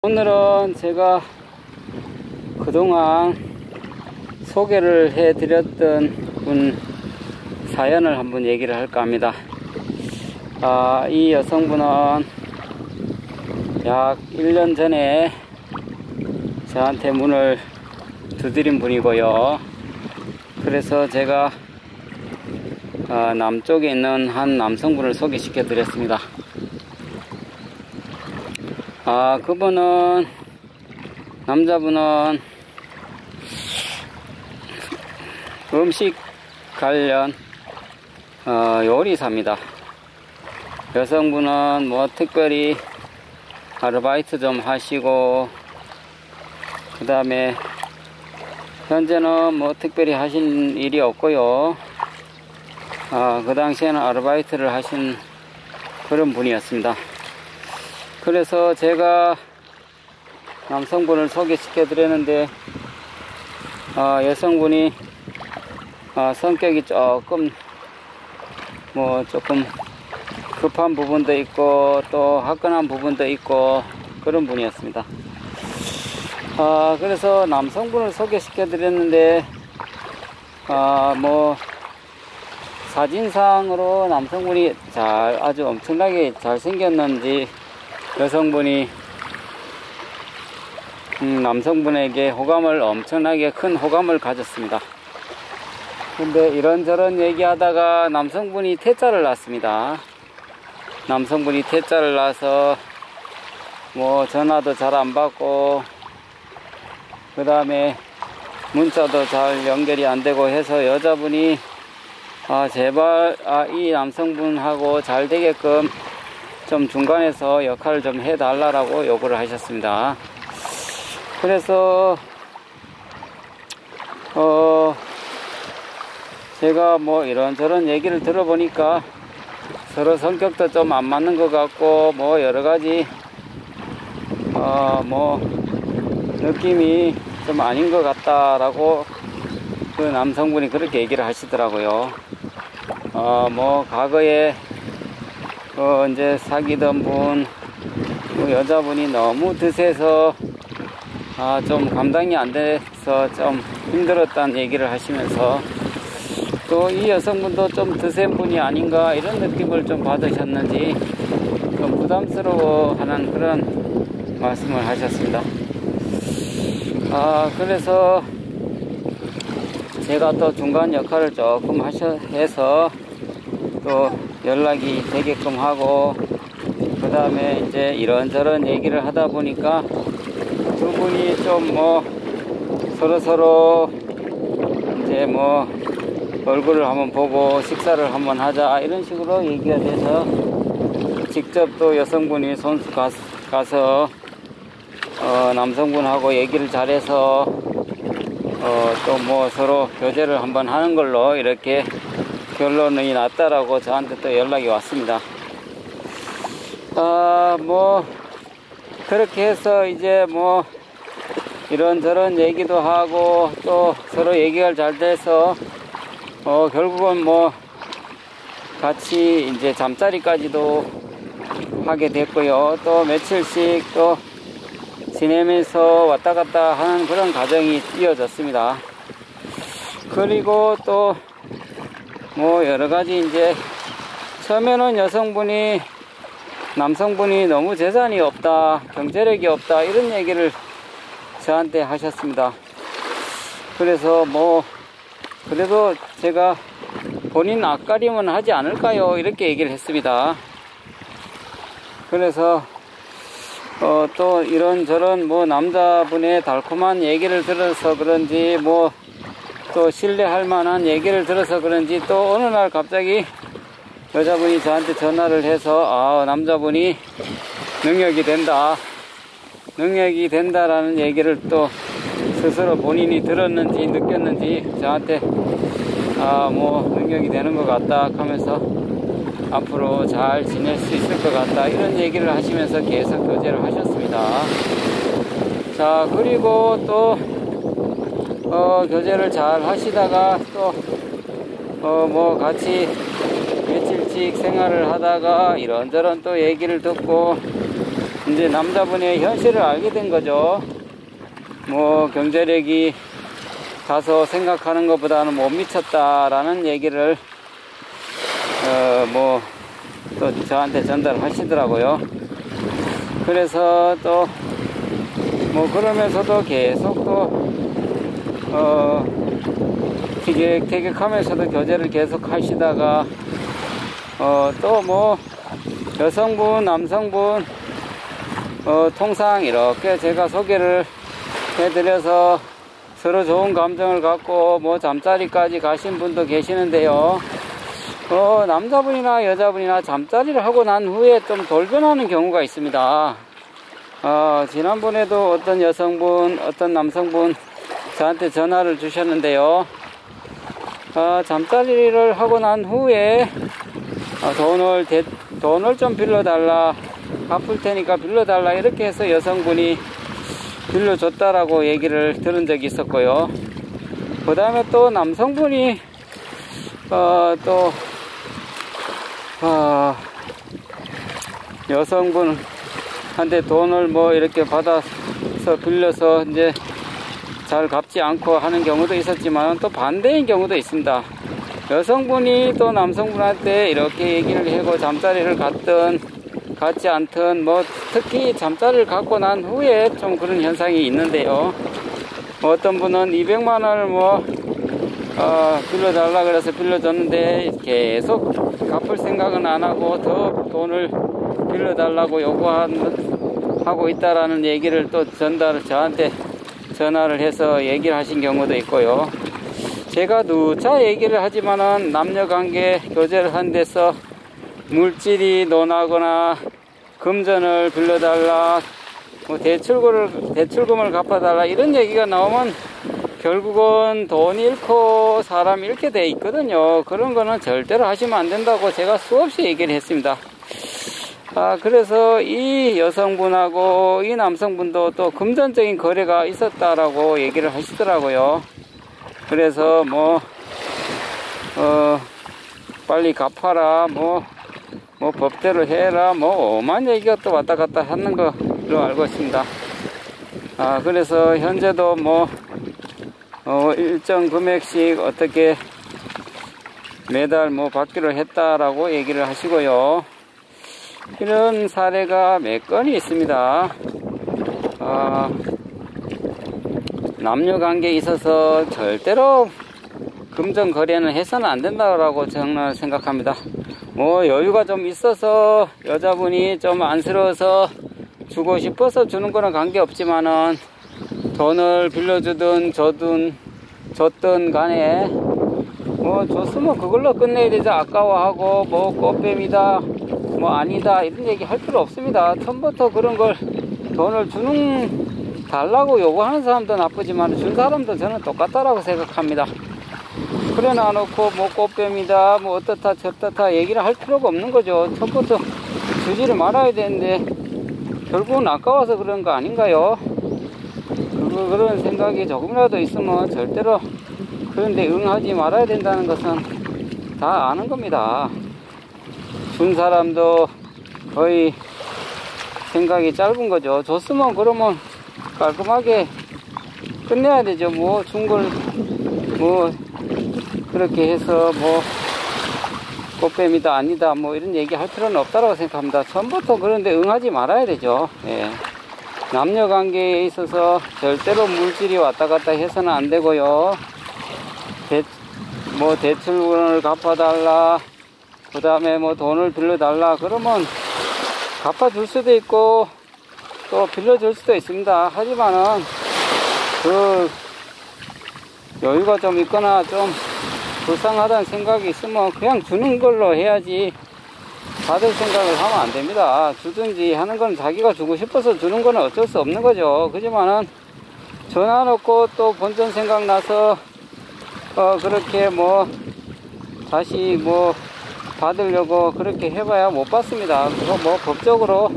오늘은 제가 그동안 소개를 해드렸던 분 사연을 한번 얘기를 할까 합니다. 이 여성분은 약 1년 전에 저한테 문을 두드린 분이고요. 그래서 제가 남쪽에 있는 한 남성분을 소개시켜 드렸습니다. 그분은, 남자분은 음식 관련 요리사입니다. 여성분은 뭐 특별히 아르바이트 좀 하시고, 그 다음에 현재는 뭐 특별히 하신 일이 없고요. 그 당시에는 아르바이트를 하신 그런 분이었습니다. 그래서 제가 남성분을 소개시켜 드렸는데, 여성분이 성격이 조금 급한 부분도 있고 또 화끈한 부분도 있고 그런 분이었습니다. 그래서 남성분을 소개시켜 드렸는데, 사진상으로 남성분이 아주 엄청나게 잘생겼는지 여성분이 남성분에게 엄청나게 큰 호감을 가졌습니다. 근데 이런저런 얘기하다가 남성분이 퇴짜를 놨습니다. 남성분이 퇴짜를 놔서 뭐 전화도 잘 안 받고, 그 다음에 문자도 잘 연결이 안 되고 해서 여자분이 제발 이 남성분하고 잘 되게끔 좀 중간에서 역할을 좀 해달라고 요구를 하셨습니다. 그래서 제가 뭐 이런저런 얘기를 들어보니까 서로 성격도 좀 안 맞는 것 같고, 뭐 여러가지 느낌이 좀 아닌 것 같다라고 그 남성분이 그렇게 얘기를 하시더라고요. 과거에 이제 사귀던 분, 여자분이 너무 드세서 좀 감당이 안 돼서 좀 힘들었다는 얘기를 하시면서, 또 이 여성분도 좀 드센 분이 아닌가 이런 느낌을 좀 받으셨는지 좀 부담스러워하는 그런 말씀을 하셨습니다. 그래서 제가 또 중간 역할을 조금 해서 또 연락이 되게끔 하고, 그 다음에 이제 이런저런 얘기를 하다 보니까 두 분이 좀 서로 이제 얼굴을 한번 보고 식사를 한번 하자 이런 식으로 얘기가 돼서 직접 또 여성분이 손수 가서 남성분하고 얘기를 잘해서 또 서로 교제를 한번 하는 걸로 이렇게 결론이 났다라고 저한테 또 연락이 왔습니다. 그렇게 해서 이제 이런저런 얘기도 하고 또 서로 얘기가 잘 돼서 결국은 같이 이제 잠자리까지도 하게 됐고요. 또 며칠씩 또 지내면서 왔다 갔다 하는 그런 과정이 이어졌습니다. 그리고 또 여러가지 이제 처음에는 남성분이 너무 재산이 없다, 경제력이 없다 이런 얘기를 저한테 하셨습니다. 그래서 그래도 제가 본인 앞가림은 하지 않을까요 이렇게 얘기를 했습니다. 그래서 또 이런저런 남자분의 달콤한 얘기를 들어서 그런지 또 신뢰할 만한 얘기를 들어서 그런지 또 어느 날 갑자기 여자분이 저한테 전화를 해서 남자분이 능력이 된다라는 얘기를 또 스스로 본인이 들었는지 느꼈는지 저한테 능력이 되는 것 같다 하면서 앞으로 잘 지낼 수 있을 것 같다 이런 얘기를 하시면서 계속 교제를 하셨습니다. 자, 그리고 또 교제를 잘 하시다가 또 같이 며칠씩 생활을 하다가 이런저런 또 얘기를 듣고 이제 남자분의 현실을 알게 된 거죠. 뭐 경제력이 다소 생각하는 것보다는 못 미쳤다라는 얘기를 뭐 또 저한테 전달하시더라고요. 그래서 또 뭐 그러면서도 계속 또 티격태격하면서도 교제를 계속 하시다가 또 뭐 여성분 남성분 통상 이렇게 제가 소개를 해드려서 서로 좋은 감정을 갖고 뭐 잠자리까지 가신 분도 계시는데요. 남자분이나 여자분이나 잠자리를 하고 난 후에 좀 돌변하는 경우가 있습니다. 지난번에도 어떤 여성분, 어떤 남성분 저한테 전화를 주셨는데요. 잠자리를 하고 난 후에 돈을 좀 빌려달라, 갚을 테니까 빌려달라 이렇게 해서 여성분이 빌려줬다라고 얘기를 들은 적이 있었고요. 그 다음에 또 남성분이 여성분한테 돈을 뭐 이렇게 받아서 빌려서 이제 잘 갚지 않고 하는 경우도 있었지만 또 반대인 경우도 있습니다. 여성분이 또 남성분한테 이렇게 얘기를 하고 잠자리를 갔든 갖지 않든 뭐 특히 잠자리를 갖고 난 후에 좀 그런 현상이 있는데요. 어떤 분은 200만원을 뭐 빌려달라 그래서 빌려줬는데 계속 갚을 생각은 안 하고 더 돈을 빌려달라고 요구하고 있다라는 얘기를 또 저한테 전화를 해서 얘기를 하신 경우도 있고요. 제가 누차 얘기를 하지만은 남녀관계 교제를 한 데서 물질이 논하거나 금전을 빌려달라, 뭐 대출금을 갚아달라 이런 얘기가 나오면 결국은 돈 잃고 사람 잃게 돼 있거든요. 그런 거는 절대로 하시면 안 된다고 제가 수없이 얘기를 했습니다. 그래서 이 여성분하고 이 남성분도 또 금전적인 거래가 있었다라고 얘기를 하시더라고요. 그래서 뭐 빨리 갚아라, 뭐 법대로 해라, 뭐 오만 얘기가 또 왔다 갔다 하는 걸로 알고 있습니다. 그래서 현재도 뭐 일정 금액씩 어떻게 매달 뭐 받기로 했다라고 얘기를 하시고요. 이런 사례가 몇 건이 있습니다. 남녀관계에 있어서 절대로 금전 거래는 해서는 안 된다고 저는 생각합니다. 뭐 여유가 좀 있어서 여자분이 좀 안쓰러워서 주고 싶어서 주는 거는 관계없지만은 돈을 빌려주든 줬든 간에 뭐 줬으면 그걸로 끝내야 되죠. 아까워하고 뭐 꽃뱀이다 뭐 아니다 이런 얘기 할 필요 없습니다. 처음부터 그런 걸 돈을 달라고 요구하는 사람도 나쁘지만 준 사람도 저는 똑같다라고 생각합니다. 그래 놔놓고 뭐 꽃뱀이다 뭐 어떻다 저떻다 얘기를 할 필요가 없는 거죠. 처음부터 주지를 말아야 되는데 결국은 아까워서 그런 거 아닌가요? 그런 생각이 조금이라도 있으면 절대로 그런데 응하지 말아야 된다는 것은 다 아는 겁니다. 준 사람도 거의 생각이 짧은 거죠. 줬으면 그러면 깔끔하게 끝내야 되죠. 뭐 준 걸 뭐 그렇게 해서 뭐 꽃뱀이다 아니다 뭐 이런 얘기 할 필요는 없다고 생각합니다. 처음부터 그런데 응하지 말아야 되죠. 예. 남녀관계에 있어서 절대로 물질이 왔다 갔다 해서는 안 되고요. 대출금을 갚아달라, 그 다음에 뭐 돈을 빌려달라 그러면 갚아줄 수도 있고 또 빌려줄 수도 있습니다. 하지만은 그 여유가 좀 있거나 좀 불쌍하다는 생각이 있으면 그냥 주는 걸로 해야지 받을 생각을 하면 안 됩니다. 주든지 하는 건 자기가 주고 싶어서 주는 거는 어쩔 수 없는 거죠. 그렇지만은 전화 놓고 또 본전 생각나서 그렇게 뭐 다시 뭐 받으려고 그렇게 해봐야 못 받습니다. 그거 뭐 법적으로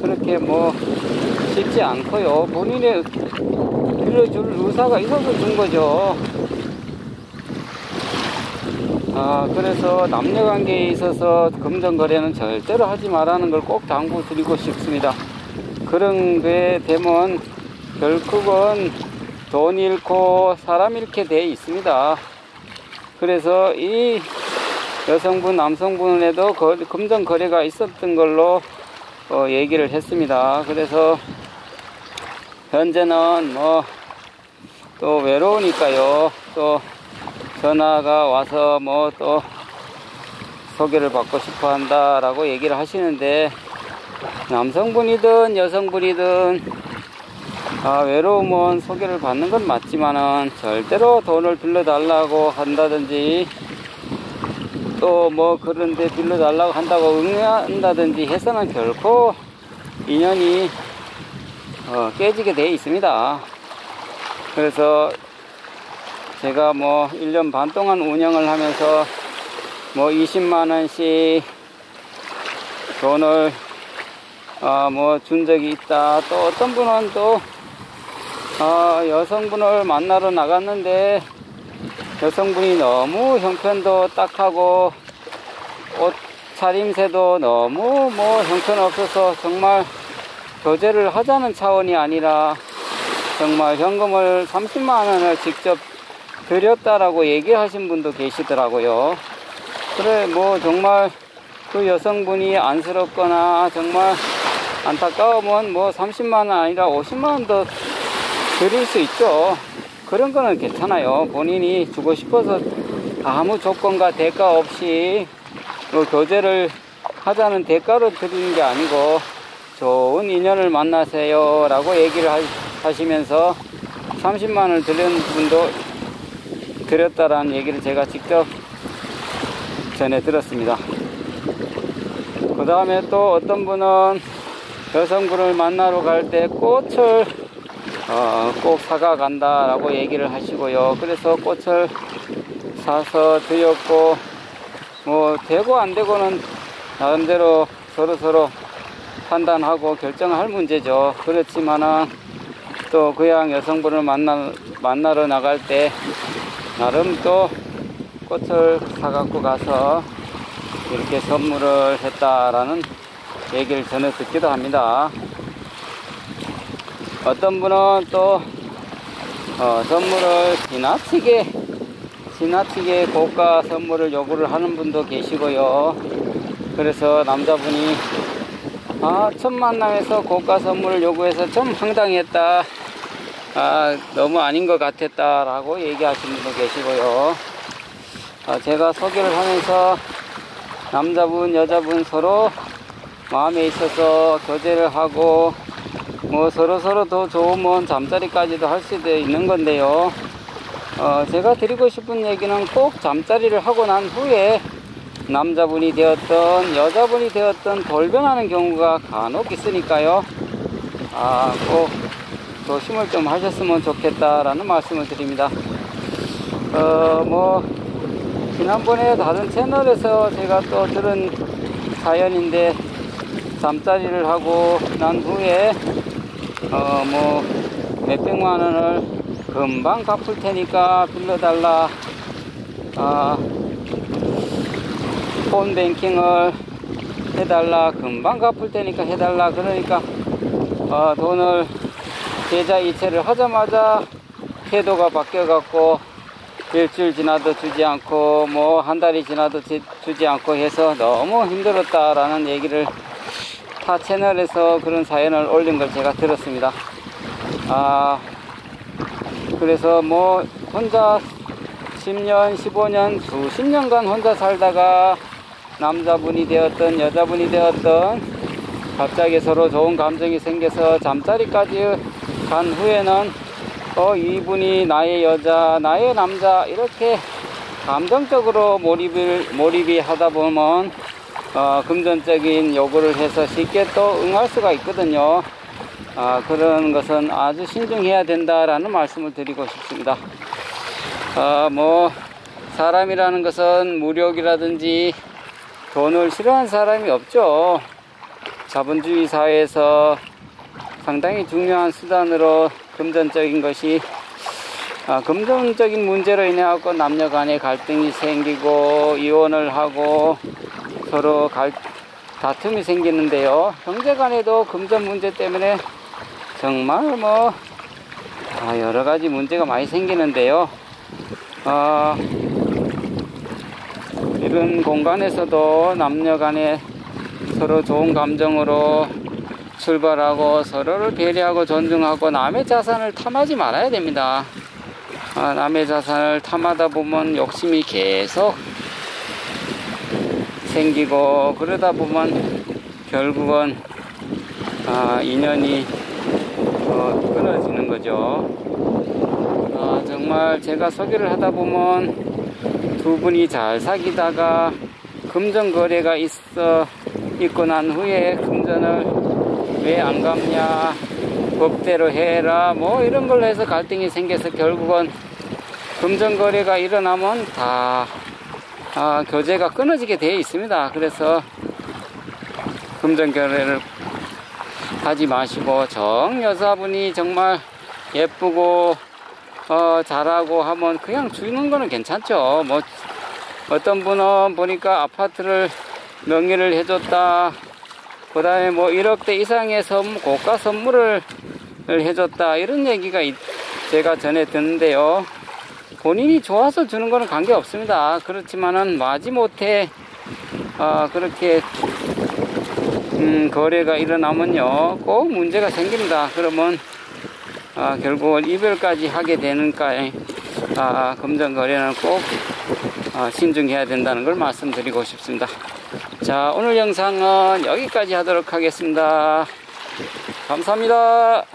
그렇게 뭐 쉽지 않고요. 본인의 빌려줄 의사가 있어서 준 거죠. 그래서 남녀관계에 있어서 금전거래는 절대로 하지 말라는 걸 꼭 당부드리고 싶습니다. 그런 게 되면 결국은 돈 잃고 사람 잃게 돼 있습니다. 그래서 이 여성분 남성분에도 금전 거래가 있었던 걸로 얘기를 했습니다. 그래서 현재는 뭐 또 외로우니까요, 또 전화가 와서 뭐 또 소개를 받고 싶어 한다 라고 얘기를 하시는데, 남성분이든 여성분이든 외로우면 소개를 받는 건 맞지만은 절대로 돈을 빌려달라고 한다든지 또 뭐 그런데 빌려달라고 한다고 응한다든지 해서는 결코 인연이 깨지게 돼 있습니다. 그래서 제가 뭐 1년 반 동안 운영을 하면서 뭐 20만원씩 돈을 뭐 준 적이 있다. 또 어떤 분은 또 여성분을 만나러 나갔는데 여성분이 너무 형편도 딱하고 옷 차림새도 너무 뭐 형편없어서 정말 교제를 하자는 차원이 아니라 정말 현금을 30만원을 직접 드렸다라고 얘기하신 분도 계시더라고요. 그래 뭐 정말 그 여성분이 안쓰럽거나 정말 안타까우면 뭐 30만원 아니라 50만원도 드릴 수 있죠. 그런 거는 괜찮아요. 본인이 주고 싶어서 아무 조건과 대가 없이 뭐 교제를 하자는 대가로 드리는 게 아니고 좋은 인연을 만나세요 라고 얘기를 하시면서 30만원을 드린 분도 드렸다라는 얘기를 제가 직접 전해 들었습니다. 그 다음에 또 어떤 분은 여성분을 만나러 갈 때 꽃을 꼭 사가 간다 라고 얘기를 하시고요. 그래서 꽃을 사서 드렸고, 뭐 되고 안 되고는 나름대로 서로 판단하고 결정할 문제죠. 그렇지만은 또 그냥 여성분을 만나러 나갈 때 나름 또 꽃을 사갖고 가서 이렇게 선물을 했다라는 얘기를 전해 듣기도 합니다. 어떤 분은 또 선물을 지나치게 고가 선물을 요구를 하는 분도 계시고요. 그래서 남자분이 첫 만남에서 고가 선물을 요구해서 좀 황당했다, 너무 아닌 것 같았다 라고 얘기하시는 분도 계시고요. 제가 소개를 하면서 남자분 여자분 서로 마음에 있어서 교제를 하고 뭐 서로 더 좋으면 잠자리까지도 할 수도 있는 건데요. 제가 드리고 싶은 얘기는 꼭 잠자리를 하고 난 후에 남자분이 되었던 여자분이 되었던 돌변하는 경우가 간혹 있으니까요. 꼭 조심을 좀 하셨으면 좋겠다라는 말씀을 드립니다. 뭐 지난번에 다른 채널에서 제가 또 들은 사연인데, 잠자리를 하고 난 후에 뭐 몇백만 원을 금방 갚을 테니까 빌려달라, 폰뱅킹을 해달라, 금방 갚을 테니까 해달라, 그러니까 돈을 계좌 이체를 하자마자 태도가 바뀌어갖고 일주일 지나도 주지 않고 뭐 한 달이 지나도 주지 않고 해서 너무 힘들었다라는 얘기를 타 채널에서 그런 사연을 올린 걸 제가 들었습니다. 그래서 뭐 혼자 10년 15년 수십 년간 혼자 살다가 남자분이 되었던 여자분이 되었던 갑자기 서로 좋은 감정이 생겨서 잠자리까지 간 후에는 이분이 나의 여자 나의 남자 이렇게 감정적으로 몰입이 하다 보면 금전적인 요구를 해서 쉽게 또 응할 수가 있거든요. 그런 것은 아주 신중해야 된다라는 말씀을 드리고 싶습니다. 뭐 사람이라는 것은 무력이라든지 돈을 싫어하는 사람이 없죠. 자본주의 사회에서 상당히 중요한 수단으로 금전적인 것이 금전적인 문제로 인해 갖고 남녀 간의 갈등이 생기고 이혼을 하고 서로 다툼이 생기는데요. 형제간에도 금전 문제 때문에 정말 뭐 여러 가지 문제가 많이 생기는데요. 이런 공간에서도 남녀 간에 서로 좋은 감정으로 출발하고 서로를 배려하고 존중하고 남의 자산을 탐하지 말아야 됩니다. 남의 자산을 탐하다 보면 욕심이 계속 생기고 그러다 보면 결국은 인연이 끊어지는 거죠. 정말 제가 소개를 하다 보면 두 분이 잘 사귀다가 금전 거래가 있고 난 후에 금전을 왜 안 갚냐, 법대로 해라, 뭐 이런 걸로 해서 갈등이 생겨서 결국은 금전 거래가 일어나면 다 교제가 끊어지게 되어 있습니다. 그래서 금전 거래를 하지 마시고 정 여자분이 정말 예쁘고 잘하고 하면 그냥 주는 거는 괜찮죠. 뭐 어떤 분은 보니까 아파트를 명의를 해줬다, 그 다음에 뭐 1억대 이상의 고가 선물을 해줬다, 이런 얘기가 제가 전에 듣는데요. 본인이 좋아서 주는 거는 관계없습니다. 그렇지만은 마지못해 그렇게 거래가 일어나면요 꼭 문제가 생깁니다. 그러면 결국은 이별까지 하게 되는까에 금전 거래는 꼭 신중해야 된다는 걸 말씀드리고 싶습니다. 자, 오늘 영상은 여기까지 하도록 하겠습니다. 감사합니다.